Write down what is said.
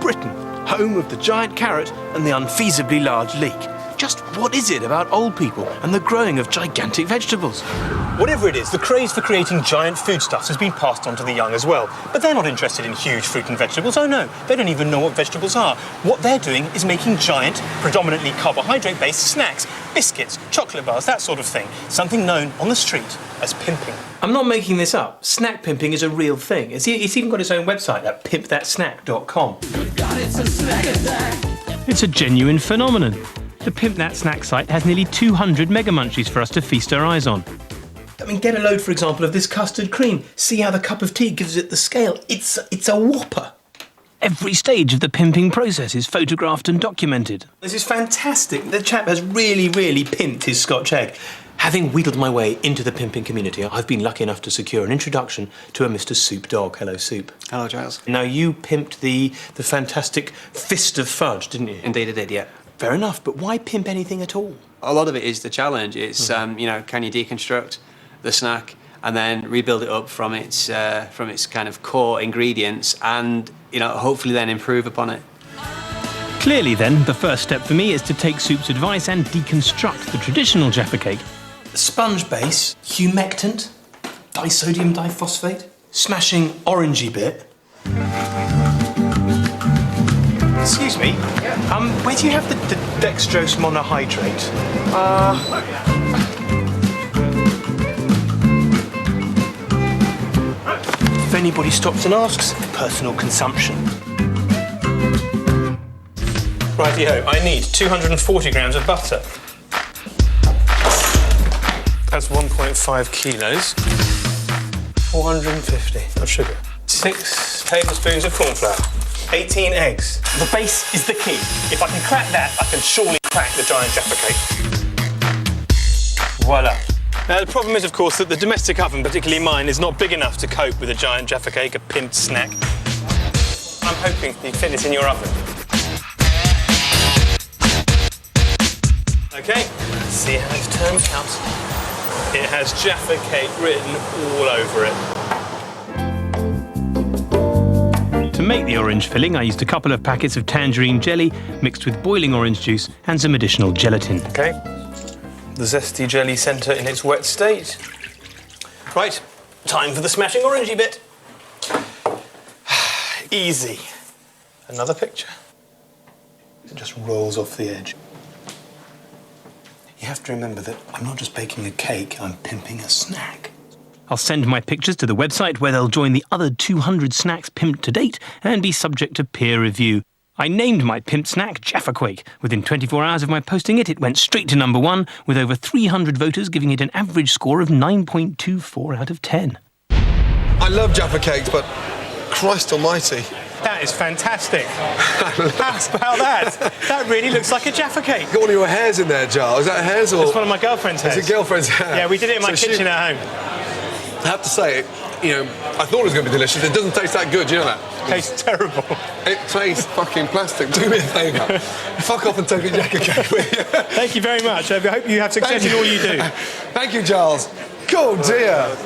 Britain, home of the giant carrot and the unfeasibly large leek. Just what is it about old people and the growing of gigantic vegetables? Whatever it is, the craze for creating giant foodstuffs has been passed on to the young as well. But they're not interested in huge fruit and vegetables. Oh no, they don't even know what vegetables are. What they're doing is making giant, predominantly carbohydrate-based snacks, biscuits, chocolate bars, that sort of thing. Something known on the street as pimping. I'm not making this up. Snack pimping is a real thing. It's even got its own website at pimpthatsnack.com. It's a genuine phenomenon. The Pimp That Snack site has nearly 200 mega munchies for us to feast our eyes on. I mean, get a load, for example, of this custard cream. See how the cup of tea gives it the scale. It's a whopper. Every stage of the pimping process is photographed and documented. This is fantastic. The chap has really, really pimped his Scotch egg. Having wheedled my way into the pimping community, I've been lucky enough to secure an introduction to a Mr. Soup Dog. Hello, Soup. Hello, Giles. Now, you pimped the fantastic Fist of Fudge, didn't you? Indeed I did, yeah. Fair enough, but why pimp anything at all? A lot of it is the challenge. It's, can you deconstruct the snack and then rebuild it up from its kind of core ingredients and, hopefully then improve upon it. Clearly, then, the first step for me is to take Soup's advice and deconstruct the traditional Jaffa Cake. Sponge base, humectant, disodium diphosphate, smashing orangey bit. Excuse me, where do you have the dextrose monohydrate? If anybody stops and asks, personal consumption. Righty-ho, I need 240 grams of butter. That's 1.5 kilos. 450 of sugar. 6 tablespoons of corn flour. 18 eggs. The base is the key. If I can crack that, I can surely crack the giant Jaffa Cake. Voila. Now, the problem is, of course, that the domestic oven, particularly mine, is not big enough to cope with a giant Jaffa Cake, a pimped snack. I'm hoping you fit this in your oven. OK, let's see how it's turned out. It has Jaffa Cake written all over it. To make the orange filling, I used a couple of packets of tangerine jelly mixed with boiling orange juice and some additional gelatin. OK, the zesty jelly centre in its wet state. Right, time for the smashing orangey bit. Easy. Another picture. It just rolls off the edge. You have to remember that I'm not just baking a cake, I'm pimping a snack. I'll send my pictures to the website where they'll join the other 200 snacks pimped to date and be subject to peer review. I named my pimped snack Jaffa Quake. Within 24 hours of my posting it, it went straight to number 1, with over 300 voters giving it an average score of 9.24 out of 10. I love Jaffa Cakes, but Christ almighty. That is fantastic. How about that? That really looks like a Jaffa Cake. Got one of your hairs in there, Giles. Is that hairs or...? It's one of my girlfriend's hairs. It's a girlfriend's hair? Yeah, we did it in my kitchen at home. I have to say, I thought it was going to be delicious. It doesn't taste that good, you know that? It tastes terrible. It tastes fucking plastic. Do me a favour. Fuck off and take a Jaffa Cake, will you? Thank you very much. I hope you have success in all you do. Thank you, Giles. Cool, dear.